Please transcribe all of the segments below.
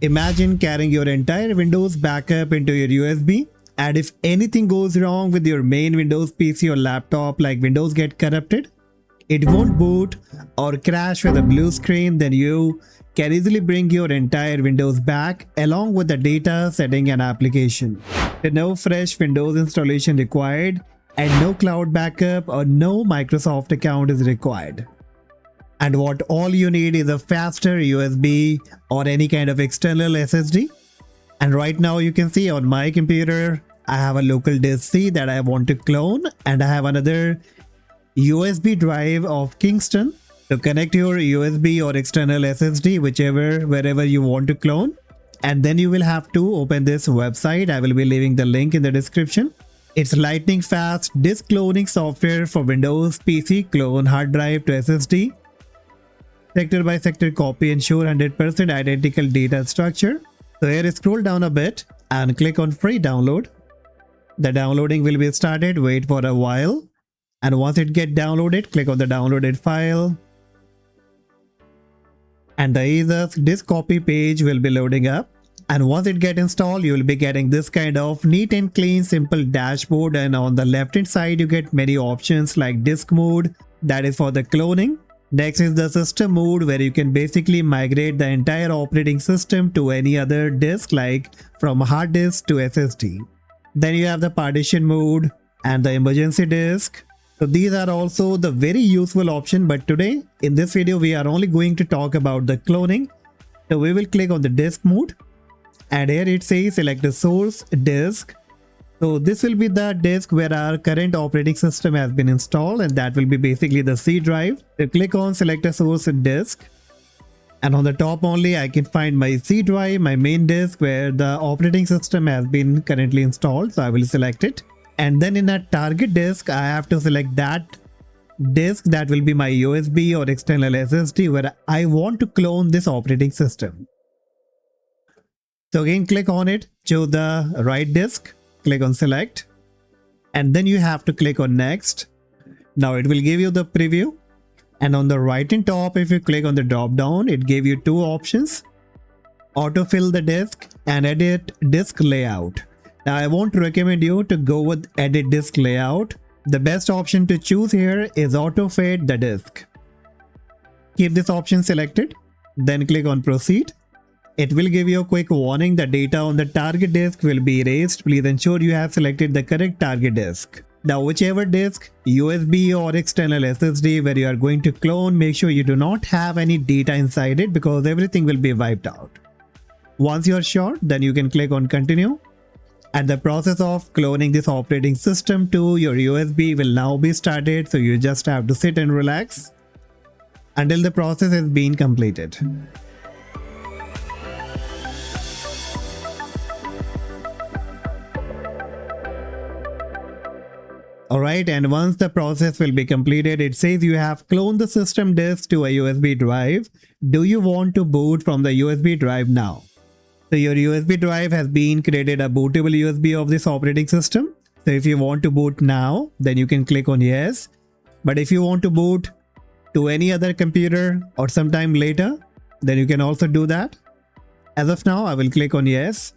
Imagine carrying your entire Windows backup into your USB, and if anything goes wrong with your main Windows PC or laptop, like Windows get corrupted, it won't boot or crash with a blue screen, then you can easily bring your entire Windows back along with the data, setting and application. With no fresh Windows installation required and no cloud backup or no Microsoft account is required. And what all you need is a faster USB or any kind of external SSD. And right now you can see on my computer, I have a local disk C that I want to clone, and I have another USB drive of Kingston. To connect your USB or external SSD wherever you want to clone, and then you will have to open this website. I will be leaving the link in the description. It's lightning fast disk cloning software for Windows PC. Clone hard drive to SSD. Sector by sector copy, ensure 100% identical data structure. So here scroll down a bit and click on free download. The downloading will be started. Wait for a while. And once it gets downloaded, click on the downloaded file. And the easy disk copy page will be loading up. And once it gets installed, you will be getting this kind of neat and clean, simple dashboard. And on the left hand side, you get many options like disk mode, that is for the cloning. Next is the system mode, where you can basically migrate the entire operating system to any other disk, like from hard disk to SSD. Then you have the partition mode and the emergency disk. So these are also the very useful option, but today in this video we are only going to talk about the cloning. So we will click on the disk mode, and here it says select the source disk. So this will be the disk where our current operating system has been installed, and that will be basically the C drive. So click on select a source disk, and on the top only I can find my C drive, my main disk where the operating system has been currently installed. So I will select it, and then in a target disk I have to select that disk that will be my USB or external SSD where I want to clone this operating system. So again, click on it, choose the right disk. Click on select, and then you have to click on next. Now it will give you the preview, and on the right and top, if you click on the drop down, it gave you two options: autofill the disk and edit disk layout. Now I won't recommend you to go with edit disk layout. The best option to choose here is autofade the disk. Keep this option selected, then click on proceed. It will give you a quick warning that data on the target disk will be erased. Please ensure you have selected the correct target disk. Now whichever disk, USB or external SSD where you are going to clone, make sure you do not have any data inside it, because everything will be wiped out. Once you are sure, then you can click on continue. And the process of cloning this operating system to your USB will now be started. So you just have to sit and relax until the process is being completed. Alright, and once the process will be completed, it says you have cloned the system disk to a USB drive. Do you want to boot from the USB drive now? So your USB drive has been created a bootable USB of this operating system. So if you want to boot now, then you can click on yes. But if you want to boot to any other computer or sometime later, then you can also do that. As of now, I will click on yes,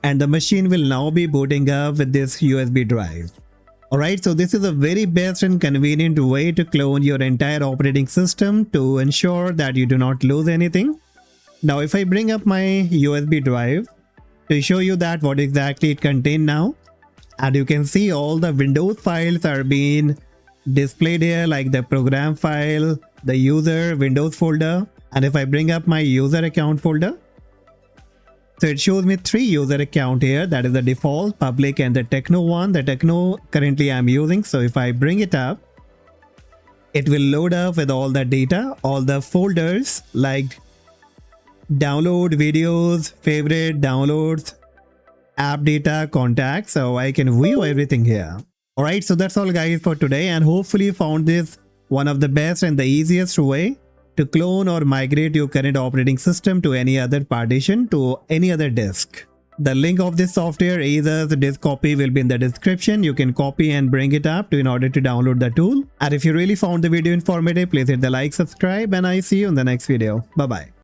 and the machine will now be booting up with this USB drive. Alright, so this is a very best and convenient way to clone your entire operating system to ensure that you do not lose anything. Now if I bring up my USB drive to show you that what exactly it contains now, and you can see all the Windows files are being displayed here, like the program file, the user Windows folder, and if I bring up my user account folder, so it shows me 3 user account here, that is the default, public and the techno one. The techno currently I'm using. So if I bring it up, it will load up with all the data, all the folders like download, videos, favorite, downloads, app data, contacts. So I can view everything here. Alright, so that's all guys for today, and hopefully you found this one of the best and the easiest way to clone or migrate your current operating system to any other partition, to any other disk. The link of this software either the disk copy will be in the description. You can copy and bring it up in order to download the tool. And if you really found the video informative, please hit the like, subscribe, and I see you in the next video. Bye bye.